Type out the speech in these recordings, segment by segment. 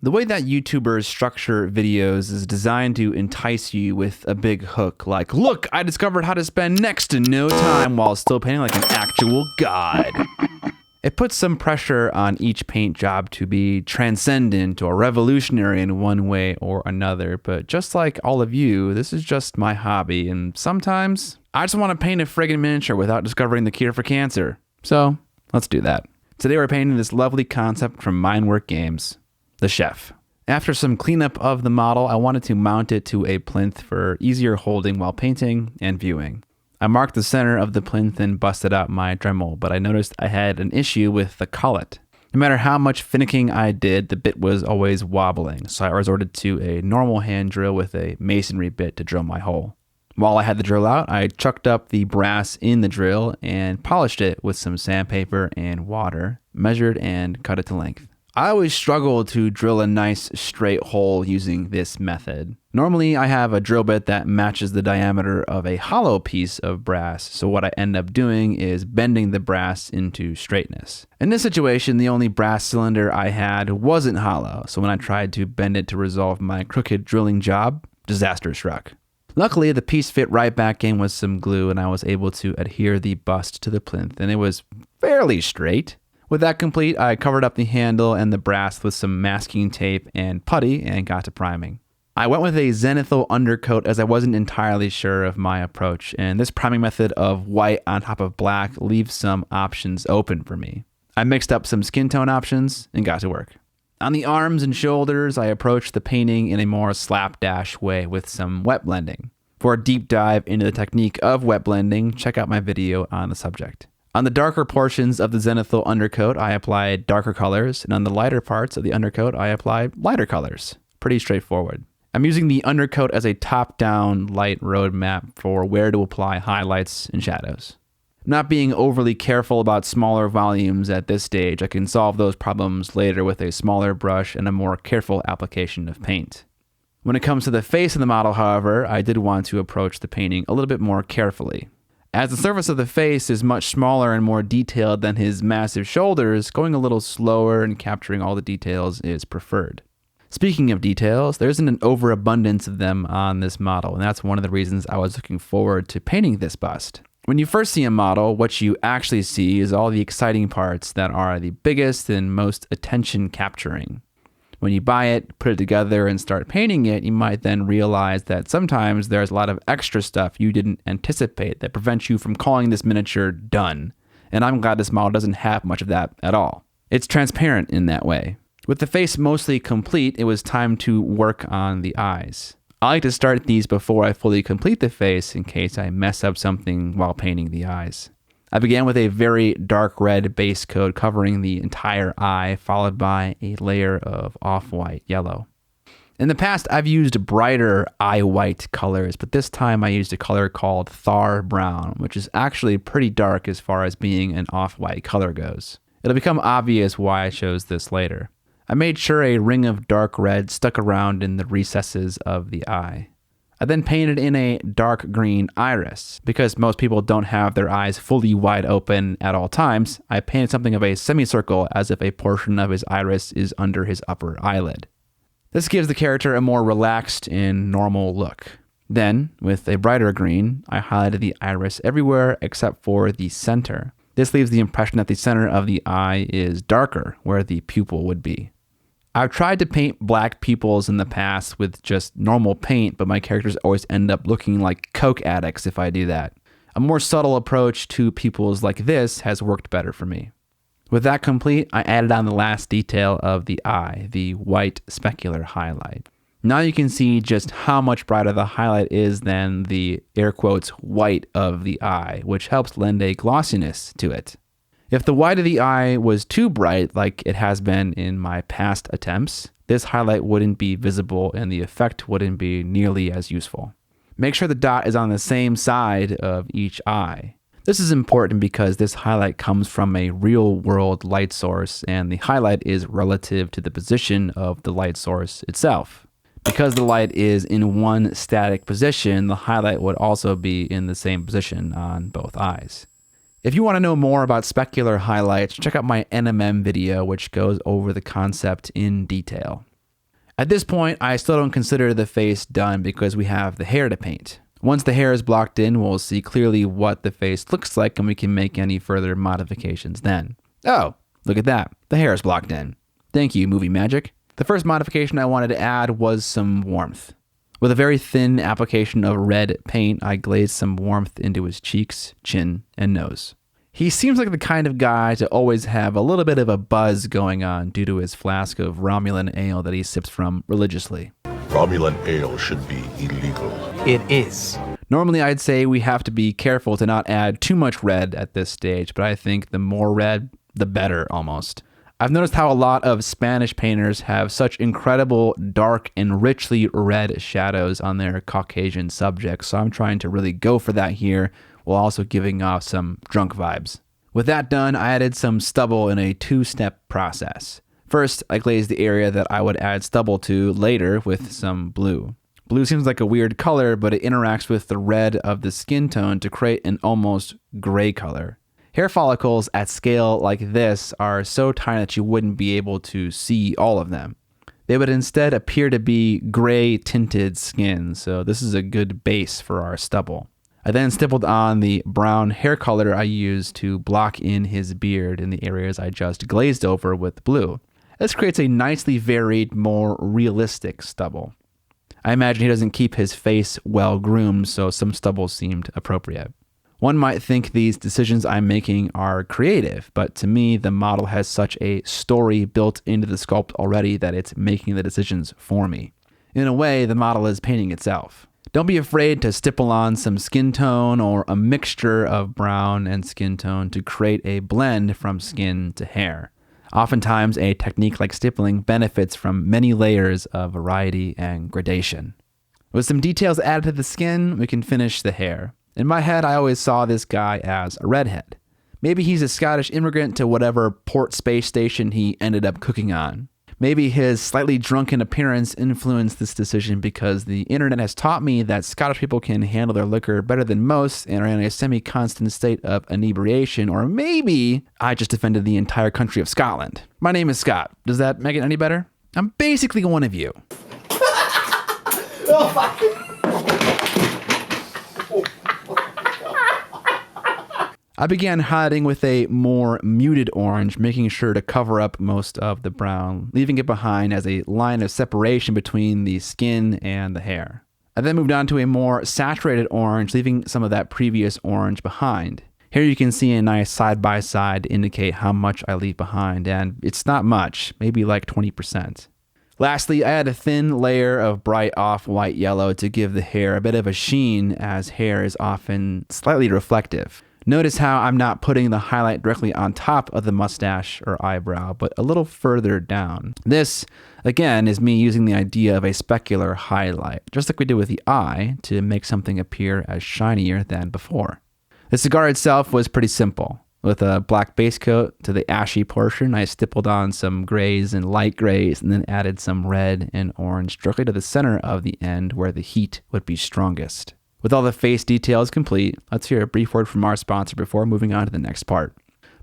The way that YouTubers structure videos is designed to entice you with a big hook like, look, I discovered how to spend next to no time while still painting like an actual god. It puts some pressure on each paint job to be transcendent or revolutionary in one way or another, but just like all of you, this is just my hobby, and sometimes I just want to paint a friggin' miniature without discovering the cure for cancer. So, let's do that. Today we're painting this lovely concept from Miniac Games, the Chef. After some cleanup of the model, I wanted to mount it to a plinth for easier holding while painting and viewing. I marked the center of the plinth and busted out my Dremel, but I noticed I had an issue with the collet. No matter how much finicking I did, the bit was always wobbling, so I resorted to a normal hand drill with a masonry bit to drill my hole. While I had the drill out, I chucked up the brass in the drill and polished it with some sandpaper and water, measured and cut it to length. I always struggle to drill a nice straight hole using this method. Normally I have a drill bit that matches the diameter of a hollow piece of brass, so what I end up doing is bending the brass into straightness. In this situation, the only brass cylinder I had wasn't hollow, so when I tried to bend it to resolve my crooked drilling job, disaster struck. Luckily, the piece fit right back in with some glue and I was able to adhere the bust to the plinth, and it was fairly straight. With that complete, I covered up the handle and the brass with some masking tape and putty and got to priming. I went with a zenithal undercoat as I wasn't entirely sure of my approach, and this priming method of white on top of black leaves some options open for me. I mixed up some skin tone options and got to work. On the arms and shoulders, I approached the painting in a more slapdash way with some wet blending. For a deep dive into the technique of wet blending, check out my video on the subject. On the darker portions of the zenithal undercoat, I applied darker colors, and on the lighter parts of the undercoat, I applied lighter colors. Pretty straightforward. I'm using the undercoat as a top-down light roadmap for where to apply highlights and shadows. Not being overly careful about smaller volumes at this stage, I can solve those problems later with a smaller brush and a more careful application of paint. When it comes to the face of the model, however, I did want to approach the painting a little bit more carefully. As the surface of the face is much smaller and more detailed than his massive shoulders, going a little slower and capturing all the details is preferred. Speaking of details, there isn't an overabundance of them on this model, and that's one of the reasons I was looking forward to painting this bust. When you first see a model, what you actually see is all the exciting parts that are the biggest and most attention-capturing. When you buy it, put it together, and start painting it, you might then realize that sometimes there's a lot of extra stuff you didn't anticipate that prevents you from calling this miniature done. And I'm glad this model doesn't have much of that at all. It's transparent in that way. With the face mostly complete, it was time to work on the eyes. I like to start these before I fully complete the face in case I mess up something while painting the eyes. I began with a very dark red base coat covering the entire eye, followed by a layer of off-white yellow. In the past, I've used brighter eye white colors, but this time I used a color called Thar Brown, which is actually pretty dark as far as being an off-white color goes. It'll become obvious why I chose this later. I made sure a ring of dark red stuck around in the recesses of the eye. I then painted in a dark green iris. Because most people don't have their eyes fully wide open at all times, I painted something of a semicircle as if a portion of his iris is under his upper eyelid. This gives the character a more relaxed and normal look. Then, with a brighter green, I highlighted the iris everywhere except for the center. This leaves the impression that the center of the eye is darker, where the pupil would be. I've tried to paint black pupils in the past with just normal paint, but my characters always end up looking like coke addicts if I do that. A more subtle approach to pupils like this has worked better for me. With that complete, I added on the last detail of the eye, the white specular highlight. Now you can see just how much brighter the highlight is than the air quotes white of the eye, which helps lend a glossiness to it. If the white of the eye was too bright, like it has been in my past attempts, this highlight wouldn't be visible and the effect wouldn't be nearly as useful. Make sure the dot is on the same side of each eye. This is important because this highlight comes from a real-world light source, and the highlight is relative to the position of the light source itself. Because the light is in one static position, the highlight would also be in the same position on both eyes. If you want to know more about specular highlights, check out my NMM video, which goes over the concept in detail. At this point, I still don't consider the face done because we have the hair to paint. Once the hair is blocked in, we'll see clearly what the face looks like and we can make any further modifications then. Oh, look at that. The hair is blocked in. Thank you, movie magic. The first modification I wanted to add was some warmth. With a very thin application of red paint, I glazed some warmth into his cheeks, chin, and nose. He seems like the kind of guy to always have a little bit of a buzz going on due to his flask of Romulan ale that he sips from religiously. Romulan ale should be illegal. It is. Normally, I'd say we have to be careful to not add too much red at this stage, but I think the more red, the better almost. I've noticed how a lot of Spanish painters have such incredible dark and richly red shadows on their Caucasian subjects, so I'm trying to really go for that here while also giving off some drunk vibes. With that done, I added some stubble in a two-step process. First, I glazed the area that I would add stubble to later with some blue. Blue seems like a weird color, but it interacts with the red of the skin tone to create an almost gray color. Hair follicles at scale like this are so tiny that you wouldn't be able to see all of them. They would instead appear to be gray tinted skin, so this is a good base for our stubble. I then stippled on the brown hair color I used to block in his beard in the areas I just glazed over with blue. This creates a nicely varied, more realistic stubble. I imagine he doesn't keep his face well groomed, so some stubble seemed appropriate. One might think these decisions I'm making are creative, but to me, the model has such a story built into the sculpt already that it's making the decisions for me. In a way, the model is painting itself. Don't be afraid to stipple on some skin tone or a mixture of brown and skin tone to create a blend from skin to hair. Oftentimes, a technique like stippling benefits from many layers of variety and gradation. With some details added to the skin, we can finish the hair. In my head, I always saw this guy as a redhead. Maybe he's a Scottish immigrant to whatever port space station he ended up cooking on. Maybe his slightly drunken appearance influenced this decision because the internet has taught me that Scottish people can handle their liquor better than most and are in a semi-constant state of inebriation, or maybe I just offended the entire country of Scotland. My name is Scott. Does that make it any better? I'm basically one of you. Oh, fuck. I began hiding with a more muted orange, making sure to cover up most of the brown, leaving it behind as a line of separation between the skin and the hair. I then moved on to a more saturated orange, leaving some of that previous orange behind. Here you can see a nice side-by-side to indicate how much I leave behind, and it's not much, maybe like 20%. Lastly, I add a thin layer of bright off-white yellow to give the hair a bit of a sheen, as hair is often slightly reflective. Notice how I'm not putting the highlight directly on top of the mustache or eyebrow, but a little further down. This, again, is me using the idea of a specular highlight, just like we did with the eye, to make something appear as shinier than before. The cigar itself was pretty simple. With a black base coat to the ashy portion, I stippled on some grays and light grays and then added some red and orange directly to the center of the end where the heat would be strongest. With all the face details complete, let's hear a brief word from our sponsor before moving on to the next part.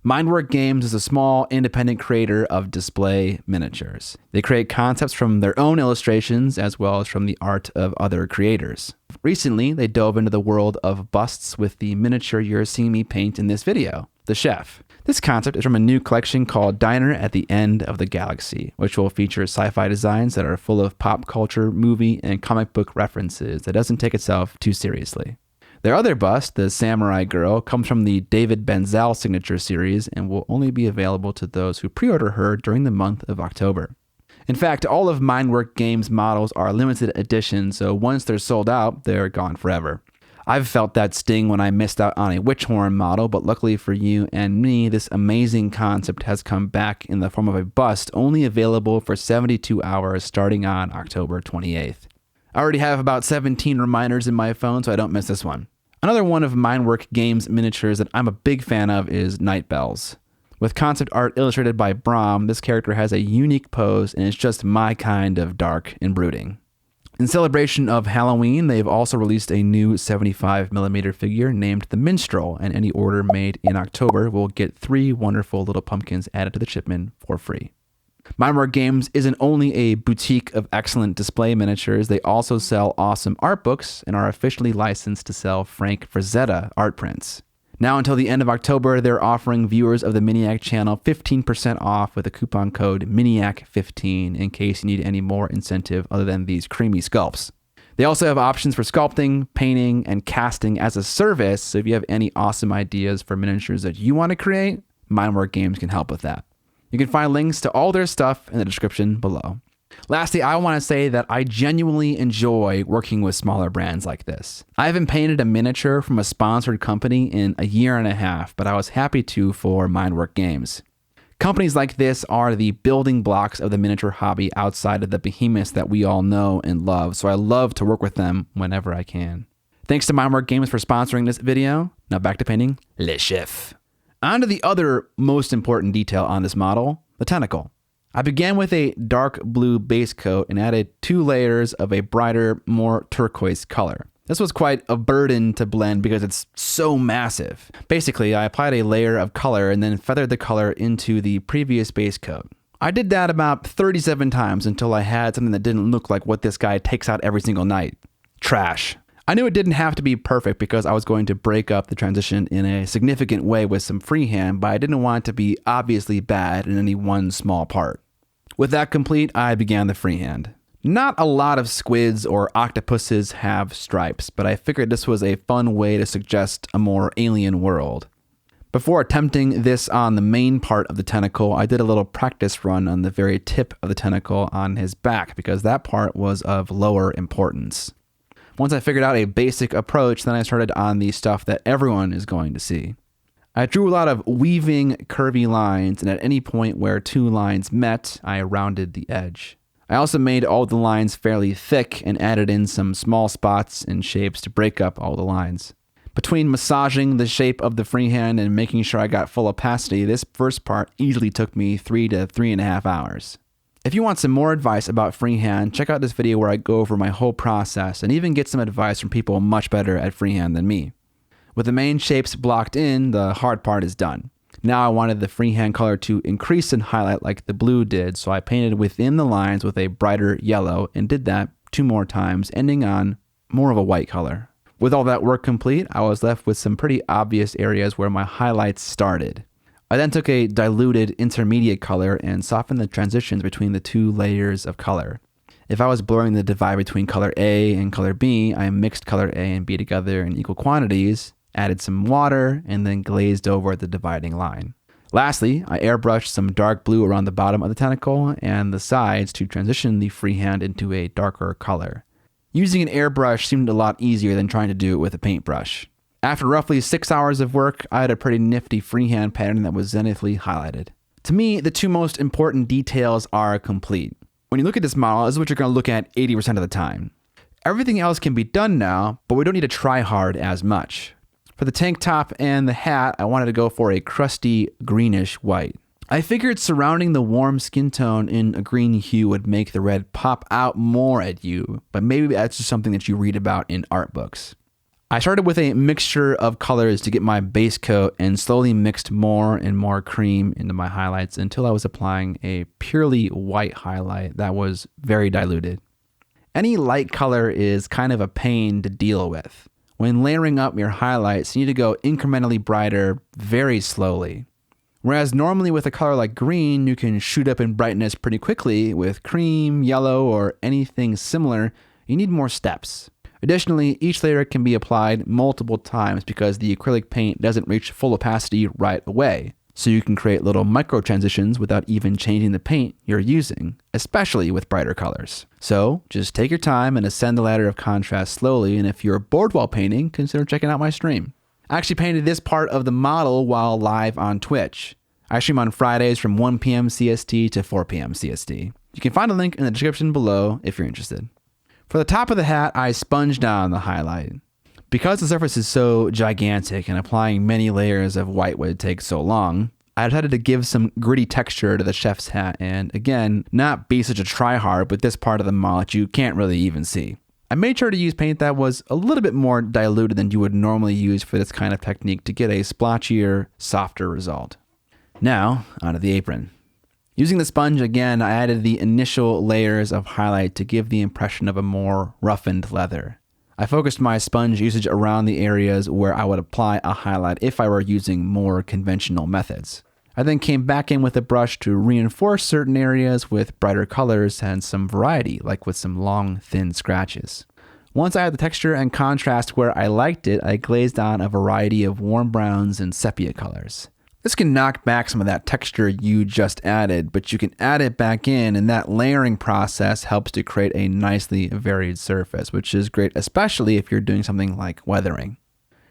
Mindwork Games is a small, independent creator of display miniatures. They create concepts from their own illustrations as well as from the art of other creators. Recently, they dove into the world of busts with the miniature you're seeing me paint in this video, the chef. This concept is from a new collection called Diner at the End of the Galaxy, which will feature sci-fi designs that are full of pop culture, movie, and comic book references that doesn't take itself too seriously. Their other bust, the Samurai Girl, comes from the David Benzel signature series and will only be available to those who pre-order her during the month of October. In fact, all of Mindwork Games models are limited edition, so once they're sold out, they're gone forever. I've felt that sting when I missed out on a Witchhorn model, but luckily for you and me, this amazing concept has come back in the form of a bust only available for 72 hours starting on October 28th. I already have about 17 reminders in my phone, so I don't miss this one. Another one of Mindwork Games miniatures that I'm a big fan of is Night Bells. With concept art illustrated by Brom, this character has a unique pose and is just my kind of dark and brooding. In celebration of Halloween, they've also released a new 75mm figure named the Minstrel, and any order made in October will get 3 wonderful little pumpkins added to the shipment for free. Miniac Games isn't only a boutique of excellent display miniatures, they also sell awesome art books and are officially licensed to sell Frank Frazetta art prints. Now until the end of October, they're offering viewers of the Miniac channel 15% off with the coupon code MINIAC15 in case you need any more incentive other than these creamy sculpts. They also have options for sculpting, painting, and casting as a service, so if you have any awesome ideas for miniatures that you want to create, Miniac Games can help with that. You can find links to all their stuff in the description below. Lastly, I want to say that I genuinely enjoy working with smaller brands like this. I haven't painted a miniature from a sponsored company in a year and a half, but I was happy to for Miniac Games. Companies like this are the building blocks of the miniature hobby outside of the behemoths that we all know and love, so I love to work with them whenever I can. Thanks to Miniac Games for sponsoring this video. Now back to painting Le Chef. On to the other most important detail on this model, the tentacle. I began with a dark blue base coat and added 2 layers of a brighter, more turquoise color. This was quite a burden to blend because it's so massive. Basically, I applied a layer of color and then feathered the color into the previous base coat. I did that about 37 times until I had something that didn't look like what this guy takes out every single night. Trash. I knew it didn't have to be perfect because I was going to break up the transition in a significant way with some freehand, but I didn't want it to be obviously bad in any one small part. With that complete, I began the freehand. Not a lot of squids or octopuses have stripes, but I figured this was a fun way to suggest a more alien world. Before attempting this on the main part of the tentacle, I did a little practice run on the very tip of the tentacle on his back because that part was of lower importance. Once I figured out a basic approach, then I started on the stuff that everyone is going to see. I drew a lot of weaving, curvy lines, and at any point where 2 lines met, I rounded the edge. I also made all the lines fairly thick and added in some small spots and shapes to break up all the lines. Between massaging the shape of the freehand and making sure I got full opacity, this first part easily took me 3 to 3.5 hours. If you want some more advice about freehand, check out this video where I go over my whole process and even get some advice from people much better at freehand than me. With the main shapes blocked in, the hard part is done. Now I wanted the freehand color to increase and highlight like the blue did, so I painted within the lines with a brighter yellow and did that 2 more times, ending on more of a white color. With all that work complete, I was left with some pretty obvious areas where my highlights started. I then took a diluted intermediate color and softened the transitions between the 2 layers of color. If I was blurring the divide between color A and color B, I mixed color A and B together in equal quantities, added some water, and then glazed over the dividing line. Lastly, I airbrushed some dark blue around the bottom of the tentacle and the sides to transition the freehand into a darker color. Using an airbrush seemed a lot easier than trying to do it with a paintbrush. After roughly 6 hours of work, I had a pretty nifty freehand pattern that was zenithly highlighted. To me, the 2 most important details are complete. When you look at this model, this is what you're going to look at 80% of the time. Everything else can be done now, but we don't need to try hard as much. For the tank top and the hat, I wanted to go for a crusty greenish white. I figured surrounding the warm skin tone in a green hue would make the red pop out more at you, but maybe that's just something that you read about in art books. I started with a mixture of colors to get my base coat and slowly mixed more and more cream into my highlights until I was applying a purely white highlight that was very diluted. Any light color is kind of a pain to deal with. When layering up your highlights, you need to go incrementally brighter very slowly. Whereas normally with a color like green, you can shoot up in brightness pretty quickly, with cream, yellow, or anything similar, you need more steps. Additionally, each layer can be applied multiple times because the acrylic paint doesn't reach full opacity right away. So you can create little micro transitions without even changing the paint you're using, especially with brighter colors. So just take your time and ascend the ladder of contrast slowly, and if you're bored while painting, consider checking out my stream. I actually painted this part of the model while live on Twitch. I stream on Fridays from 1 p.m. CST to 4 p.m. CST. You can find a link in the description below if you're interested. For the top of the hat, I sponged on the highlight. Because the surface is so gigantic and applying many layers of white would take so long, I decided to give some gritty texture to the chef's hat and, again, not be such a tryhard with this part of the model that you can't really even see. I made sure to use paint that was a little bit more diluted than you would normally use for this kind of technique to get a splotchier, softer result. Now, onto the apron. Using the sponge again, I added the initial layers of highlight to give the impression of a more roughened leather. I focused my sponge usage around the areas where I would apply a highlight if I were using more conventional methods. I then came back in with a brush to reinforce certain areas with brighter colors and some variety, like with some long, thin scratches. Once I had the texture and contrast where I liked it, I glazed on a variety of warm browns and sepia colors. This can knock back some of that texture you just added, but you can add it back in, and that layering process helps to create a nicely varied surface, which is great, especially if you're doing something like weathering.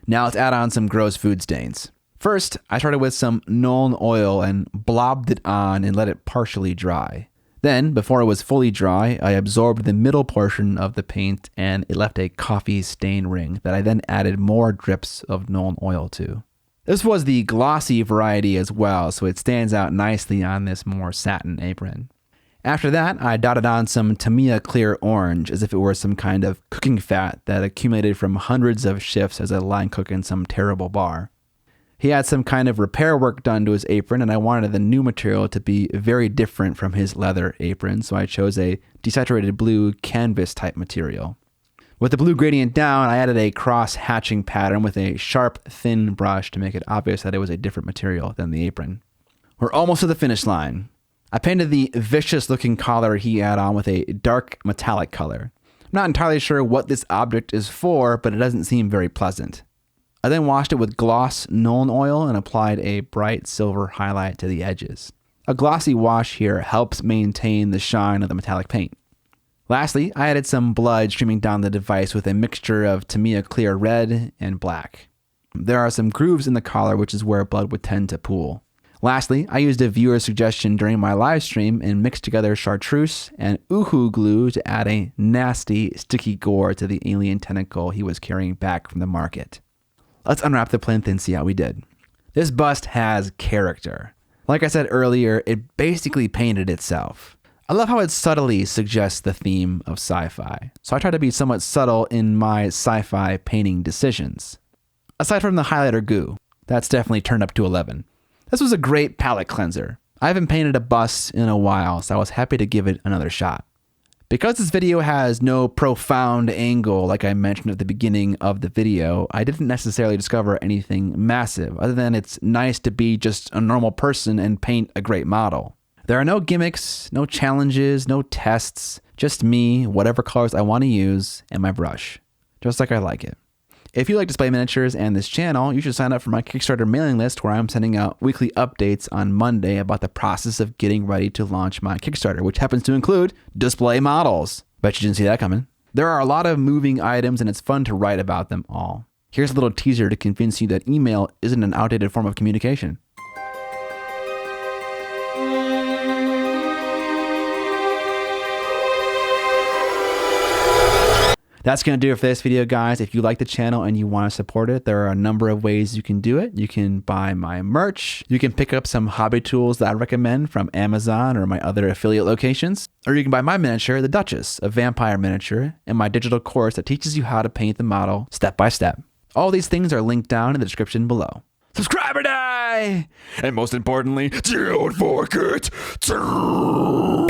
Now let's add on some gross food stains. First, I started with some Nuln oil and blobbed it on and let it partially dry. Then, before it was fully dry, I absorbed the middle portion of the paint and it left a coffee stain ring that I then added more drips of Nuln oil to. This was the glossy variety as well, so it stands out nicely on this more satin apron. After that, I dotted on some Tamiya clear orange as if it were some kind of cooking fat that accumulated from hundreds of shifts as a line cook in some terrible bar. He had some kind of repair work done to his apron, and I wanted the new material to be very different from his leather apron, so I chose a desaturated blue canvas type material. With the blue gradient down, I added a cross-hatching pattern with a sharp, thin brush to make it obvious that it was a different material than the apron. We're almost to the finish line. I painted the vicious-looking collar he had on with a dark metallic color. I'm not entirely sure what this object is for, but it doesn't seem very pleasant. I then washed it with gloss Nuln oil and applied a bright silver highlight to the edges. A glossy wash here helps maintain the shine of the metallic paint. Lastly, I added some blood streaming down the device with a mixture of Tamiya clear red and black. There are some grooves in the collar, which is where blood would tend to pool. Lastly, I used a viewer suggestion during my live stream and mixed together chartreuse and uhu glue to add a nasty, sticky gore to the alien tentacle he was carrying back from the market. Let's unwrap the plinth and see how we did. This bust has character. Like I said earlier, it basically painted itself. I love how it subtly suggests the theme of sci-fi, so I try to be somewhat subtle in my sci-fi painting decisions. Aside from the highlighter goo, that's definitely turned up to 11. This was a great palette cleanser. I haven't painted a bust in a while, so I was happy to give it another shot. Because this video has no profound angle like I mentioned at the beginning of the video, I didn't necessarily discover anything massive, other than it's nice to be just a normal person and paint a great model. There are no gimmicks, no challenges, no tests, just me, whatever colors I want to use, and my brush. Just like I like it. If you like display miniatures and this channel, you should sign up for my Kickstarter mailing list where I'm sending out weekly updates on Monday about the process of getting ready to launch my Kickstarter, which happens to include display models. Bet you didn't see that coming. There are a lot of moving items and it's fun to write about them all. Here's a little teaser to convince you that email isn't an outdated form of communication. That's going to do it for this video, guys. If you like the channel and you want to support it, there are a number of ways you can do it. You can buy my merch. You can pick up some hobby tools that I recommend from Amazon or my other affiliate locations. Or you can buy my miniature, the Duchess, a vampire miniature, and my digital course that teaches you how to paint the model step by step. All these things are linked down in the description below. Subscribe or die! And most importantly, don't forget to...